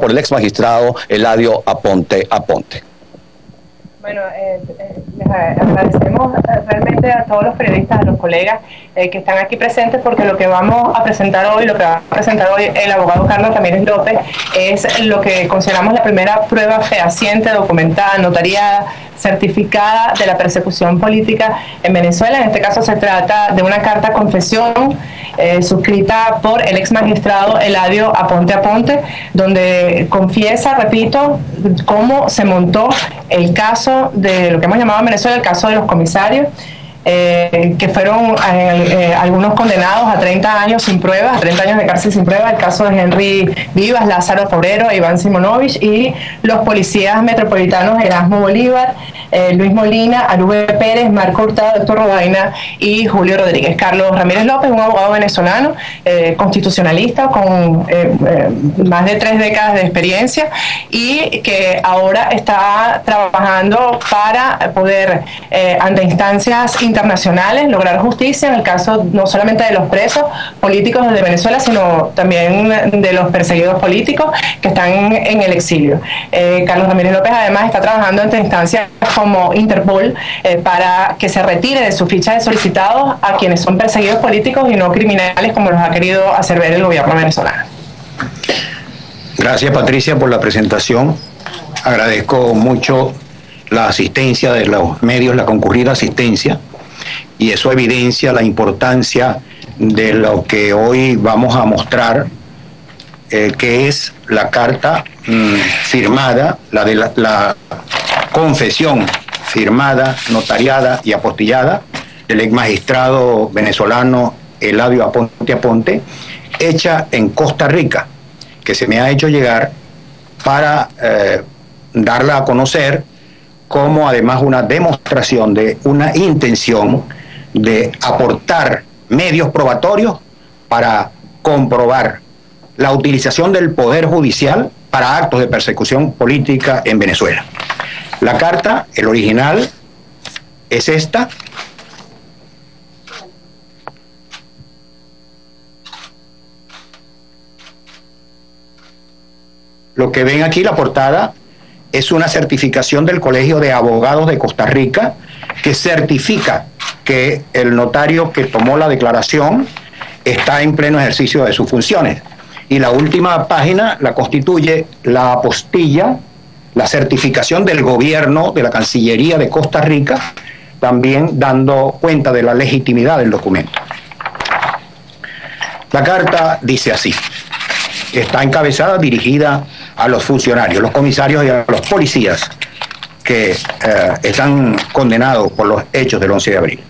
por el ex magistrado Eladio Aponte Aponte. Bueno, les agradecemos realmente a todos los periodistas, a los colegas que están aquí presentes, porque lo que vamos a presentar hoy, lo que va a presentar hoy el abogado Carlos Ramírez López, es lo que consideramos la primera prueba fehaciente, documentada, notariada, certificada de la persecución política en Venezuela. En este caso se trata de una carta confesión suscrita por el ex magistrado Eladio Aponte Aponte, donde confiesa, repito, cómo se montó el caso de lo que hemos llamado en Venezuela el caso de los comisarios, que fueron algunos condenados a 30 años sin pruebas, a 30 años de cárcel sin pruebas, el caso de Henry Vivas, Lázaro Forero, Iván Simonovich, y los policías metropolitanos Erasmo Bolívar, Luis Molina, Alube Pérez, Marco Hurtado, Héctor Robaina y Julio Rodríguez. Carlos Ramírez López, un abogado venezolano, constitucionalista con más de 3 décadas de experiencia, y que ahora está trabajando para poder, ante instancias internacionales, lograr justicia en el caso no solamente de los presos políticos de Venezuela, sino también de los perseguidos políticos que están en el exilio. Carlos Ramírez López además está trabajando ante instancias como Interpol para que se retire de su ficha de solicitados a quienes son perseguidos políticos y no criminales, como los ha querido hacer ver el gobierno venezolano. Gracias, Patricia, por la presentación. Agradezco mucho la asistencia de los medios, la concurrida asistencia, y eso evidencia la importancia de lo que hoy vamos a mostrar, que es la carta firmada, la confesión firmada, notariada y apostillada del ex magistrado venezolano Eladio Aponte Aponte, hecha en Costa Rica, que se me ha hecho llegar para darla a conocer como además una demostración de una intención de aportar medios probatorios para comprobar la utilización del Poder Judicial para actos de persecución política en Venezuela. La carta, el original, es esta. Lo que ven aquí, la portada, es una certificación del Colegio de Abogados de Costa Rica que certifica que el notario que tomó la declaración está en pleno ejercicio de sus funciones. Y la última página la constituye la apostilla, la certificación del gobierno de la Cancillería de Costa Rica, también dando cuenta de la legitimidad del documento. La carta dice así: está encabezada, dirigida a los funcionarios, los comisarios y a los policías que están condenados por los hechos del 11 de abril.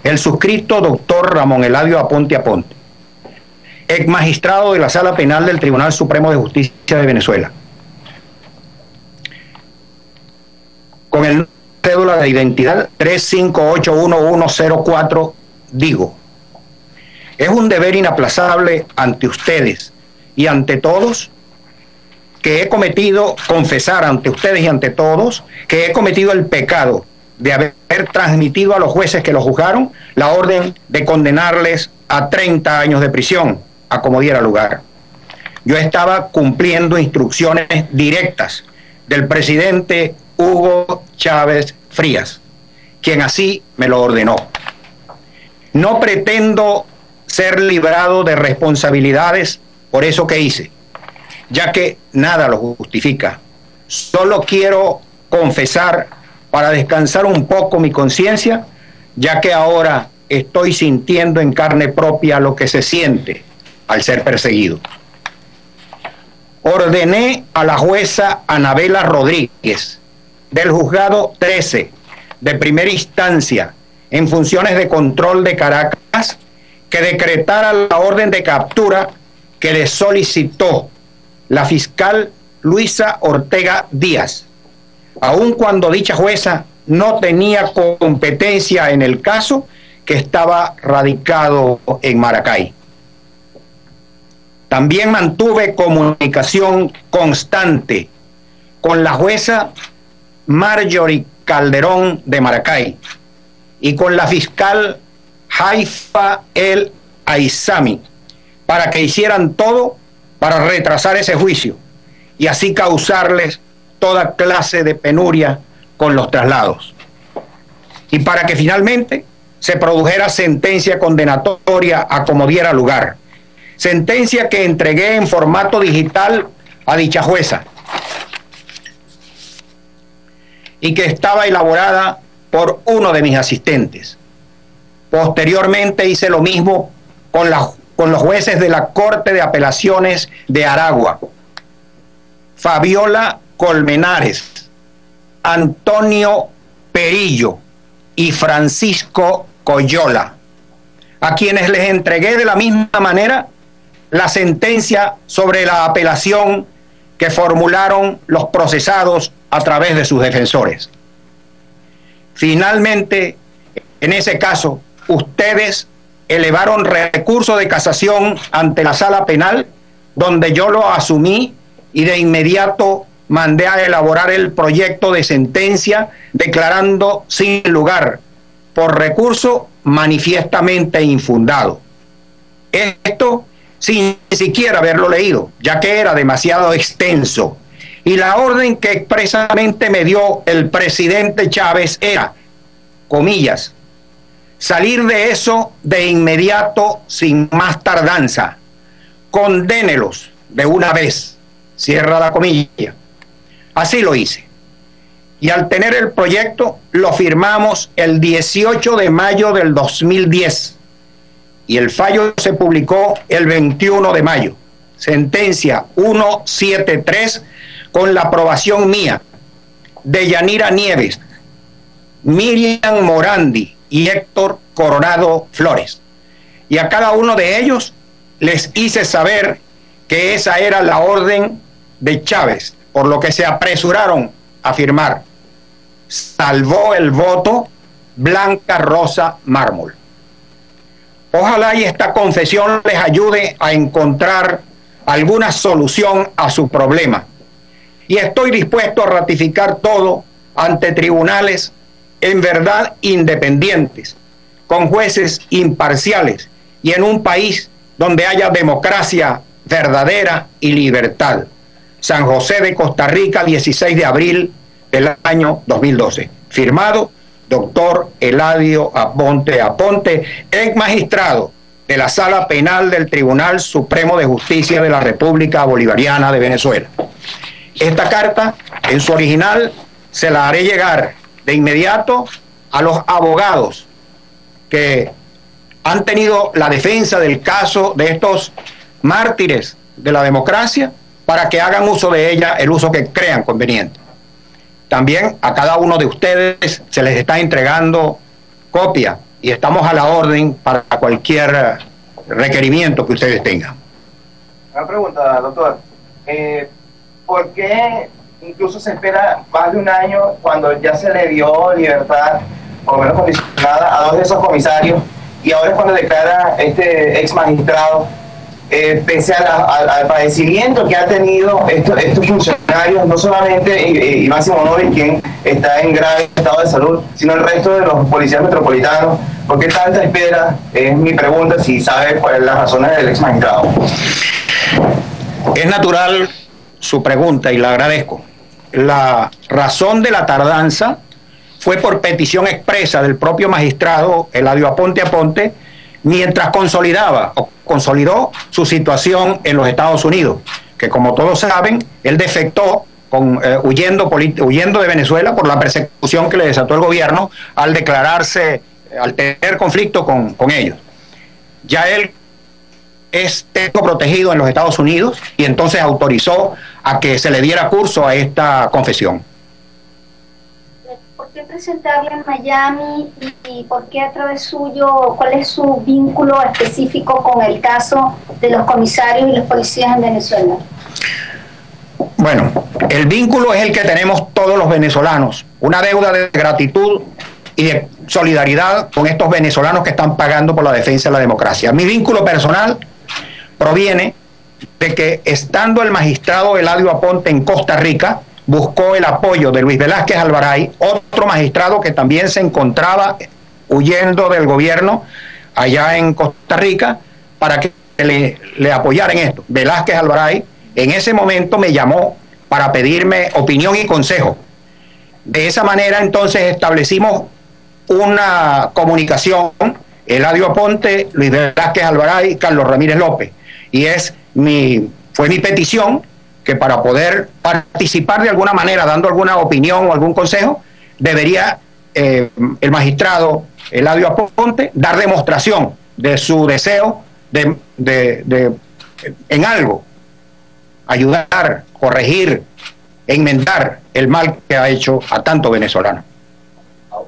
El suscrito doctor Ramón Eladio Aponte Aponte, ex magistrado de la Sala Penal del Tribunal Supremo de Justicia de Venezuela, con el cédula de identidad 3581104, digo: es un deber inaplazable ante ustedes y ante todos que he cometido, confesar ante ustedes y ante todos, que he cometido el pecado de haber transmitido a los jueces que los juzgaron la orden de condenarles a 30 años de prisión, a como diera lugar. Yo estaba cumpliendo instrucciones directas del presidente Hugo Chávez Frías, quien así me lo ordenó. No pretendo ser librado de responsabilidades por eso que hice, ya que nada lo justifica. Solo quiero confesar para descansar un poco mi conciencia, ya que ahora estoy sintiendo en carne propia lo que se siente al ser perseguido. Ordené a la jueza Anabela Rodríguez, del juzgado 13 de primera instancia, en funciones de control de Caracas, que decretara la orden de captura que le solicitó la fiscal Luisa Ortega Díaz, aun cuando dicha jueza no tenía competencia en el caso, que estaba radicado en Maracay. También mantuve comunicación constante con la jueza Marjorie Calderón de Maracay y con la fiscal Haifa El Aizami para que hicieran todo para retrasar ese juicio y así causarles toda clase de penuria con los traslados. Y para que finalmente se produjera sentencia condenatoria a como diera lugar. Sentencia que entregué en formato digital a dicha jueza y que estaba elaborada por uno de mis asistentes. Posteriormente hice lo mismo con los jueces de la Corte de Apelaciones de Aragua, Fabiola Colmenares, Antonio Perillo y Francisco Coyola, a quienes les entregué de la misma manera la sentencia sobre la apelación que formularon los procesados a través de sus defensores. Finalmente, en ese caso, ustedes elevaron recurso de casación ante la Sala Penal, donde yo lo asumí y de inmediato mandé a elaborar el proyecto de sentencia declarando sin lugar por recurso manifiestamente infundado. Esto sin siquiera haberlo leído, ya que era demasiado extenso. Y la orden que expresamente me dio el presidente Chávez era, comillas, salir de eso de inmediato sin más tardanza. Condénelos de una vez. Cierra la comilla. Así lo hice. Y al tener el proyecto, lo firmamos el 18 de mayo del 2010. Y el fallo se publicó el 21 de mayo. Sentencia 173 con la aprobación mía, de Yanira Nieves, Miriam Morandi y Héctor Coronado Flores. Y a cada uno de ellos les hice saber que esa era la orden de Chávez, por lo que se apresuraron a firmar. Salvó el voto Blanca Rosa Mármol. Ojalá y esta confesión les ayude a encontrar alguna solución a su problema. Y estoy dispuesto a ratificar todo ante tribunales en verdad independientes, con jueces imparciales y en un país donde haya democracia verdadera y libertad. San José de Costa Rica, 16 de abril del año 2012. Firmado, doctor Eladio Aponte Aponte, ex magistrado de la Sala Penal del Tribunal Supremo de Justicia de la República Bolivariana de Venezuela. Esta carta, en su original, se la haré llegar de inmediato a los abogados que han tenido la defensa del caso de estos mártires de la democracia, para que hagan uso de ella, el uso que crean conveniente. También a cada uno de ustedes se les está entregando copia y estamos a la orden para cualquier requerimiento que ustedes tengan. Una pregunta, doctor. ¿Por qué incluso se espera más de un año cuando ya se le dio libertad, por lo menos condicionada, a dos de esos comisarios, y ahora es cuando declara este ex magistrado, pese al padecimiento que han tenido estos funcionarios, no solamente y Máximo Novi, quien está en grave estado de salud, sino el resto de los policías metropolitanos? ¿Por qué tanta espera? Es mi pregunta, si sabe cuáles son las razones del ex magistrado. Es natural su pregunta y la agradezco. La razón de la tardanza fue por petición expresa del propio magistrado Eladio Aponte Aponte, mientras consolidó su situación en los Estados Unidos, que como todos saben, él defectó huyendo de Venezuela por la persecución que le desató el gobierno al tener conflicto con ellos. Ya él es protegido en los Estados Unidos y entonces autorizó a que se le diera curso a esta confesión. ¿Por qué presentarle en Miami y por qué a través suyo? ¿Cuál es su vínculo específico con el caso de los comisarios y los policías en Venezuela? Bueno, el vínculo es el que tenemos todos los venezolanos, una deuda de gratitud y de solidaridad con estos venezolanos que están pagando por la defensa de la democracia. Mi vínculo personal proviene de que, estando el magistrado Eladio Aponte en Costa Rica, buscó el apoyo de Luis Velázquez Alvaray, otro magistrado que también se encontraba huyendo del gobierno allá en Costa Rica, para que le apoyara en esto. Velázquez Alvaray en ese momento me llamó para pedirme opinión y consejo. De esa manera entonces establecimos una comunicación, Eladio Aponte, Luis Velázquez Alvarado y Carlos Ramírez López. Y fue mi petición que para poder participar de alguna manera, dando alguna opinión o algún consejo, debería el magistrado Eladio Aponte dar demostración de su deseo de en algo ayudar, corregir, enmendar el mal que ha hecho a tanto venezolano.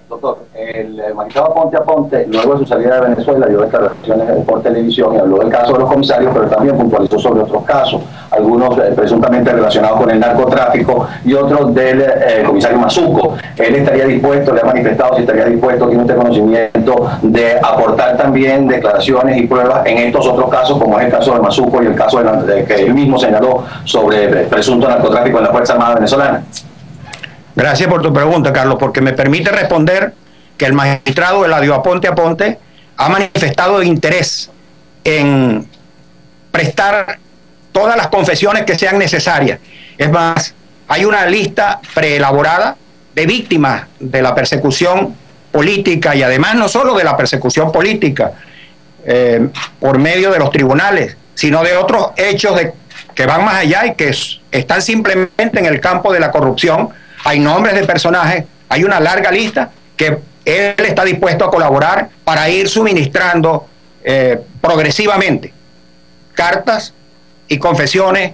Doctor, el magistrado Aponte, luego de su salida de Venezuela, dio declaraciones por televisión y habló del caso de los comisarios, pero también puntualizó sobre otros casos, algunos presuntamente relacionados con el narcotráfico y otros del comisario Mazuco. Él estaría dispuesto, le ha manifestado si estaría dispuesto, tiene usted conocimiento de aportar también declaraciones y pruebas en estos otros casos, como es el caso de Mazuco y el caso de que él mismo señaló sobre presunto narcotráfico en la Fuerza Armada Venezolana. Gracias por tu pregunta, Carlos, porque me permite responder que el magistrado Eladio Aponte ha manifestado interés en prestar todas las confesiones que sean necesarias. Es más, hay una lista preelaborada de víctimas de la persecución política y además no solo de la persecución política por medio de los tribunales, sino de otros hechos que van más allá y que están simplemente en el campo de la corrupción. Hay nombres de personajes, hay una larga lista que él está dispuesto a colaborar para ir suministrando progresivamente cartas y confesiones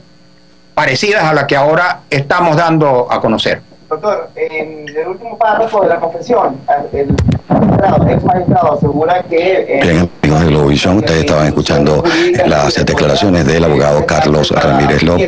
parecidas a las que ahora estamos dando a conocer. Doctor, en el último párrafo de la confesión, el ex magistrado asegura que... Bien, amigos de Globovisión, ustedes estaban escuchando las declaraciones del abogado Carlos Ramírez López.